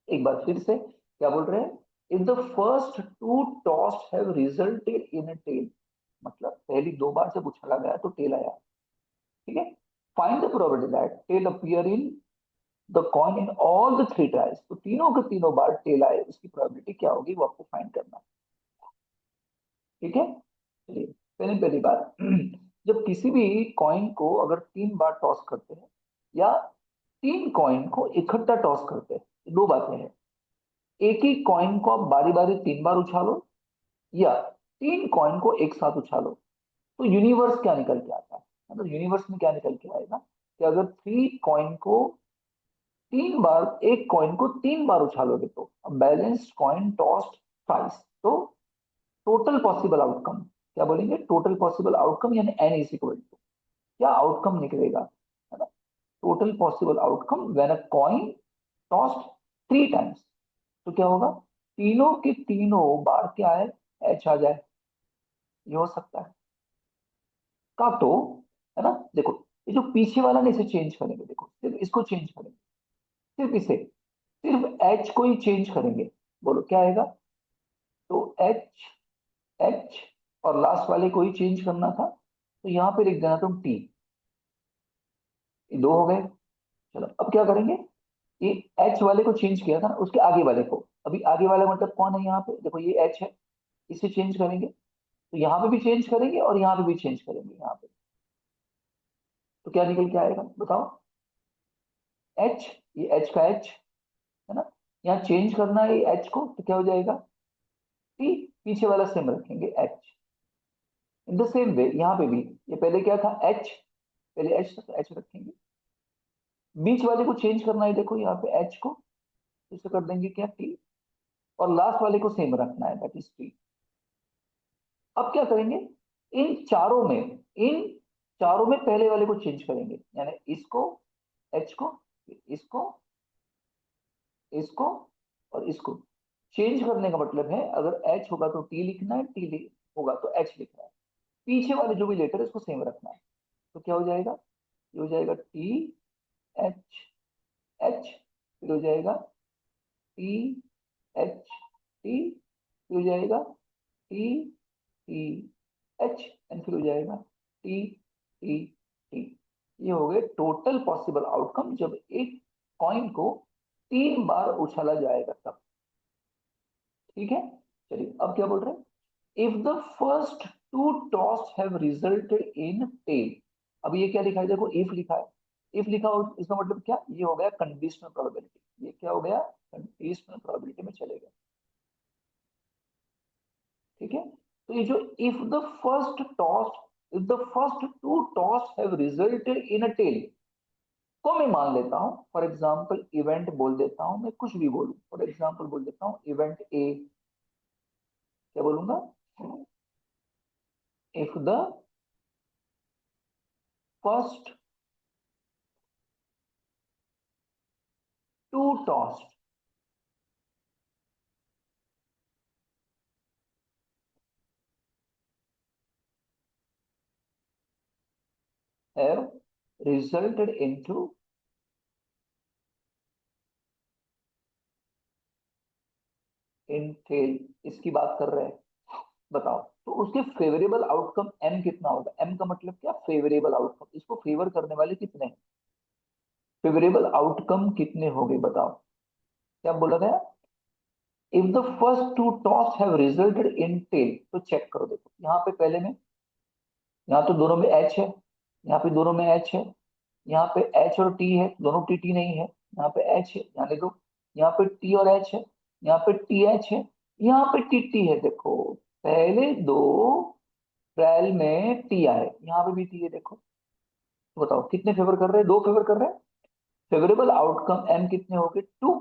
एक बार फिर से क्या बोल रहे हैं, if the first two toss have resulted in a tail, मतलब पहली दो बार जब उछाला गया तो टेल आया, ठीक है। Find the probability that tail appear in the coin in all the three tries, तो तीनों के तीनों बार टेल आए उसकी प्रोबेबिलिटी क्या होगी वो आपको फाइंड करना है, ठीक है। चलिए पहले पहली बात जब किसी भी कॉइन को अगर तीन बार टॉस करते हैं या तीन कॉइन को इकट्ठा टॉस करते हैं, दो बातें हैं, एक ही कॉइन को आप बारी बारी तीन बार उछालो या तीन कॉइन को एक साथ उछालो, तो यूनिवर्स क्या निकल के आता है, मतलब यूनिवर्स में क्या निकल के आएगा कि अगर थ्री कॉइन को तीन बार, एक कॉइन को तीन बार उछालोगे तो बैलेंस्ड कॉइन टॉस्ड ट्वाइस, तो टोटल पॉसिबल आउटकम क्या बोलेंगे, टोटल पॉसिबल आउटकम यानी एन इज इक्वल टू, क्या आउटकम निकलेगा, है ना, total possible outcome when a coin tossed three times, तो क्या होगा, तीनों के तीनों बार क्या है, एच आ जाए, ये हो सकता है का तो, है ना। देखो ये जो पीछे वाला ना इसे चेंज करेंगे, देखो सिर्फ इसको चेंज करेंगे, सिर्फ इसे, सिर्फ एच को ही चेंज करेंगे, बोलो क्या आएगा, तो एच, एच और लास्ट वाले को ही चेंज करना था, तो यहाँ पे लिख देना तुम टी, ये दो हो गए। चलो अब क्या करेंगे, ये एच वाले को चेंज किया था ना, उसके आगे वाले को, अभी आगे वाला मतलब कौन है, यहाँ पे देखो ये एच है, इसे चेंज करेंगे, तो यहाँ पे भी चेंज करेंगे और यहाँ पे भी चेंज करेंगे, यहाँ पे तो क्या निकल के आएगा बताओ, एच, ये एच का एच, है ना, यहाँ चेंज करना है एच को तो क्या हो जाएगा टी, पीछे वाला सेम रखेंगे एच, इन द सेम वे यहाँ पे भी, ये पहले क्या था एच, पहले एच था तो एच रखेंगे, बीच वाले को चेंज करना है, देखो यहाँ पे एच को, इसे कर देंगे क्या टी, और लास्ट वाले को सेम रखना है दैट इज टी। अब क्या करेंगे, इन चारों में, इन चारों में पहले वाले को चेंज करेंगे, यानी इसको, एच को, इसको, इसको और इसको चेंज करने का मतलब है अगर एच होगा तो टी लिखना है, टी होगा तो एच लिखना है, पीछे वाले जो भी लेटर है उसको सेम रखना है, तो क्या हो जाएगा, ये हो जाएगा टी एच एच, फिर हो जाएगा टी एच टी, फिर हो जाएगा टी टी एच एंड फिर हो जाएगा टी टी टी। ये हो गए टोटल पॉसिबल आउटकम जब एक कॉइन को तीन बार उछाला जाएगा तब, ठीक है। चलिए अब क्या बोल रहे हैं, if the first two toss have resulted in tail, अब ये क्या लिखा है, देखो इफ लिखा है, इफ लिखा हो इसका मतलब क्या, ये हो गया कंडीशनल प्रोबेबिलिटी, ये क्या हो गया कंडीशनल प्रोबेबिलिटी में चलेगा, ठीक है। तो ये जो if the first toss, if the first two toss have resulted in a tail, को मैं मान लेता हूं फॉर एग्जांपल इवेंट बोल देता हूं, मैं कुछ भी बोलूं, फॉर एग्जांपल बोल देता हूं इवेंट ए, क्या बोलूंगा, if the first two toss have resulted into in tail, इसकी बात कर रहे हैं, बताओ तो उसके फेवरेबल आउटकम एम कितना होगा, एम का मतलब क्या, फेवरेबल आउटकम, इसको फेवर करने वाले कितने हैं, फेवरेबल आउटकम कितने हो गए बताओ, क्या बोला गया, if the first two toss have resulted in tail, तो चेक करो, देखो यहाँ पे पहले में, यहाँ तो दोनों में एच है, यहाँ पे दोनों में एच है, यहाँ पे एच और टी है, दोनों टी टी नहीं है, यहाँ पे एच है, यहाँ देखो यहाँ पे टी और एच है, यहाँ पे टी एच है, यहाँ पे टी टी है, देखो पहले दो ट्रायल में टी आए, यहाँ पे भी टी है, देखो तो बताओ कितने फेवर कर रहे हैं, दो फेवर कर रहे हैं, फेवरेबल आउटकम एम कितने हो गए टू,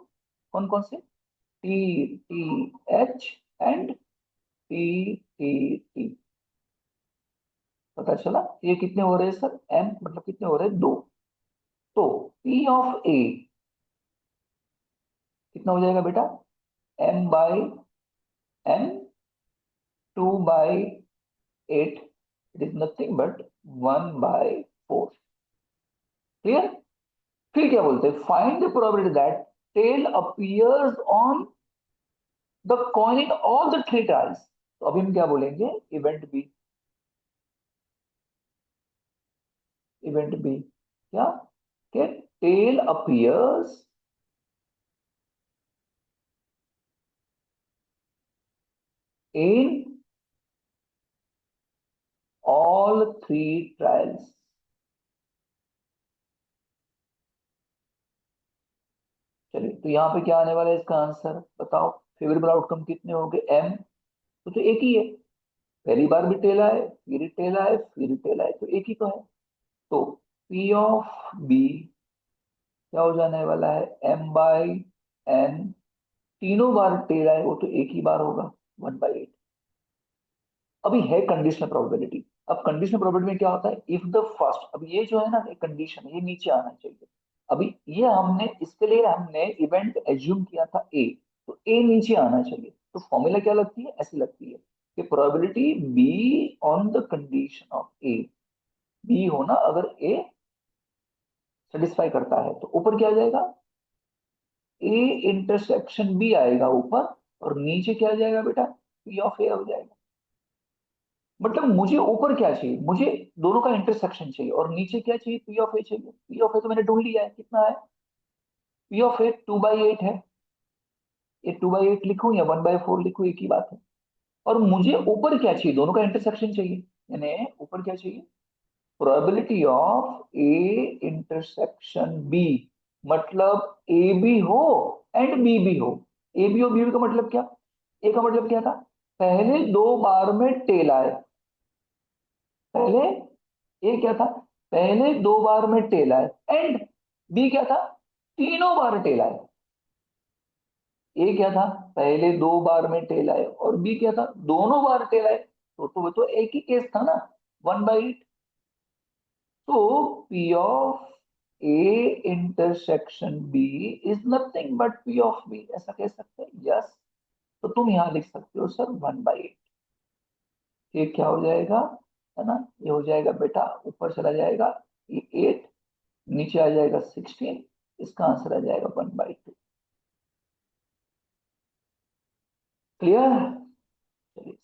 कौन कौन से, T T H and T T T, पता चला ये कितने हो रहे हैं सर, एम मतलब कितने हो रहे हैं दो, तो पी ऑफ ए कितना हो जाएगा बेटा, M by M, two by eight, it is nothing but one by four, clear. फिर क्या बोलते हैं, find the probability that tail appears on the coin in all the three trials. तो अभी हम क्या बोलेंगे, इवेंट बी, इवेंट बी क्या, कि tail appears in all three trials. चलिए, तो यहाँ पे क्या आने वाला है इसका आंसर बताओ, फेवरेबल आउटकम कितने हो गए, एम, तो एक ही है, पहली बार भी टेल आए, फिर टेल आए, फिर टेल आए, तो एक ही तो है। तो पी ऑफ बी क्या हो जाने वाला है, एम बाई एन, तीनों बार टेल आए वो तो एक ही बार होगा, 1/8। अभी है कंडीशनल प्रोबेबिलिटी। अब कंडीशनल प्रोबेबिलिटी में क्या होता है, इफ द फर्स्ट, अब ये जो है ना एक कंडीशन, ये नीचे आना चाहिए। अभी ये हमने इसके लिए हमने इवेंट एज्यूम किया था ए, तो ए नीचे आना चाहिए। तो फॉर्मूला क्या लगती है, ऐसी लगती है कि probability B on the condition of A, B होना अगर ए सेटिस्फाई करता है, तो ऊपर क्या आ जाएगा, ए इंटरसेक्शन बी आएगा ऊपर, और नीचे क्या आ जाएगा बेटा, पी ऑफ ए हो जाएगा। मतलब मुझे ऊपर क्या चाहिए, मुझे दोनों का इंटरसेक्शन चाहिए, और नीचे क्या चाहिए, पी ऑफ ए चाहिए। पी ऑफ ए तो मैंने ढूंढ लिया है, कितना है, पी ऑफ ए 2/8 है। ये 2/8 लिखूं या 1/4 लिखूं, एक ही बात है। और मुझे ऊपर क्या चाहिए, दोनों का इंटरसेक्शन चाहिए, यानी ऊपर क्या चाहिए, probability of A intersection B, मतलब ए भी हो एंड बी भी हो। ए बी और बी का मतलब क्या, ए का मतलब क्या था, पहले दो बार में टेल आए, पहले ए क्या था, पहले दो बार में टेल आए, एंड बी क्या था, तीनों बार टेल आए। ए क्या था, पहले दो बार में टेल आए, और बी क्या था, दोनों बार टेल आए, तो वो तो एक ही केस था ना, 1/8। तो P of A intersection B is nothing but P of B, ऐसा कह सकते हैं, यस। तो तुम यहां लिख सकते हो सर 1/8। ये क्या हो जाएगा, है ना, ये हो जाएगा बेटा, ऊपर चला जाएगा ये 8, नीचे आ जाएगा 16, इसका आंसर आ जाएगा 1/2। क्लियर। चलिए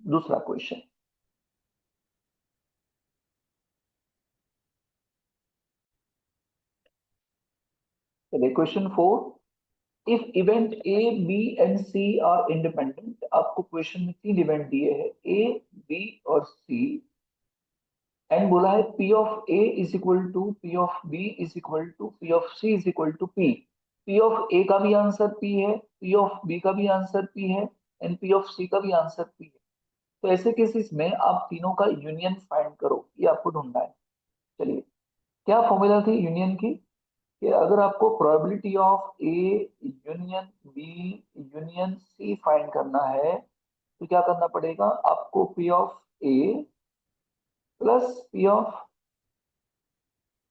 दूसरा क्वेश्चन। चलिए question 4, if event A B and C are independent, आपको क्वेश्चन में तीन इवेंट दिए हैं, ए बी और सी, एंड बोला है P of A is equal to P of B is equal to P of C is equal to P. P of A का भी आंसर पी है, पी ऑफ बी का भी आंसर पी है, and P of C का भी answer P है। तो ऐसे केसेस में आप तीनों का यूनियन फाइंड करो, ये आपको ढूंढना है। चलिए, क्या फॉर्मूला थी यूनियन की, कि अगर आपको probability of A union B union C find करना है, तो क्या करना पड़ेगा आपको, P of A plus P of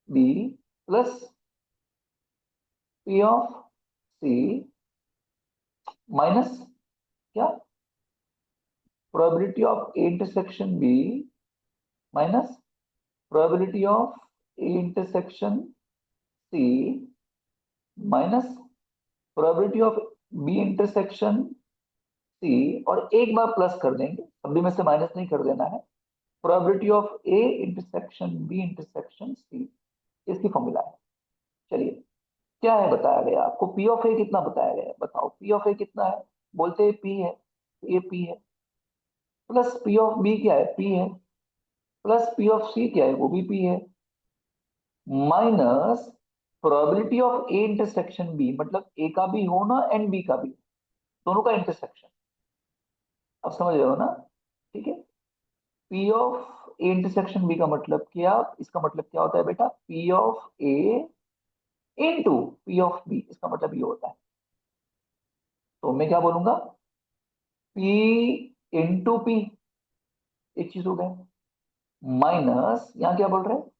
B plus P of C minus क्या, probability of A intersection B minus probability of A intersection C minus probability of B intersection C, और एक बार प्लस कर देंगे, सभी में से माइनस नहीं कर देना है, probability of A intersection B intersection C, इसकी फॉर्मूला है। चलिए, क्या है बताया गया आपको, पी ऑफ ए कितना बताया गया है, बताओ पी ऑफ ए कितना है, बोलते हैं पी है, तो ये पी है, प्लस पी ऑफ बी क्या है, पी है, प्लस पी ऑफ सी क्या है, वो भी पी है, minus probability of A intersection B, मतलब ए का भी होना एंड बी का भी, दोनों का इंटरसेक्शन। अब समझ रहे हो ना, ठीक है। P of A intersection B का मतलब क्या, इसका मतलब क्या होता है बेटा, P of A into P of B, इसका मतलब ये होता है। तो मैं क्या बोलूंगा, पी इंटू पी, एक चीज हो गया, माइनस यहाँ क्या बोल रहे हैं,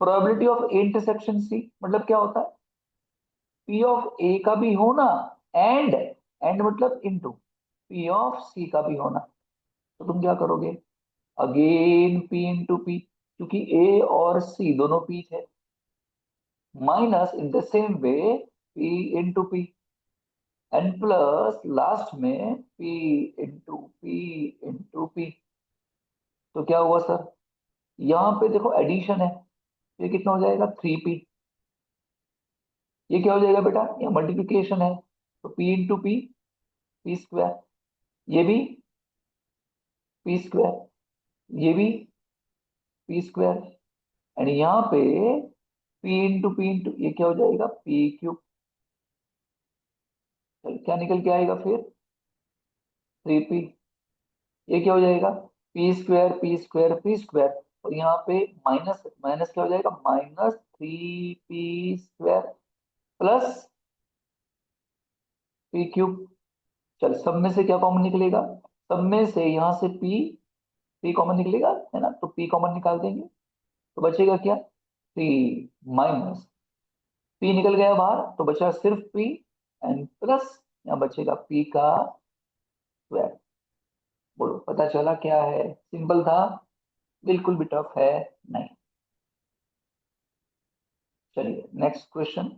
probability of A intersection C, मतलब क्या होता है, पी ऑफ ए का भी होना एंड मतलब इनटू पी ऑफ सी का भी होना। तो तुम क्या करोगे, अगेन पी इंटू पी, क्योंकि ए और सी दोनों पी थे, minus in the same way P into P, and plus last में P into P into P. तो क्या हुआ सर, यहाँ पे देखो एडिशन है, ये कितना हो जाएगा 3P। ये क्या हो जाएगा बेटा, ये मल्टीप्लीकेशन है, तो P into P, P square, ये भी पी स्क्वायर, ये भी पी स्क्वायर, एंड यहाँ पे पी इंटू ये क्या हो जाएगा पी क्यूब। क्या निकल के आएगा फिर 3P। ये क्या हो जाएगा पी स्क्वायर पी स्क्वायर, और यहाँ पे माइनस माइनस क्या हो जाएगा -3P प्लस पी क्यूब। चल सब में से क्या कॉमन निकलेगा, सब में से यहाँ से पी कॉमन निकलेगा है ना, तो पी कॉमन निकाल देंगे, तो बचेगा क्या 3 माइनस पी निकल गया बाहर, तो बचा सिर्फ पी एंड प्लस यहाँ बचेगा पी का स्क्वायर। बोलो पता चला क्या है, सिंपल था, बिल्कुल भी टफ है नहीं। चलिए नेक्स्ट क्वेश्चन।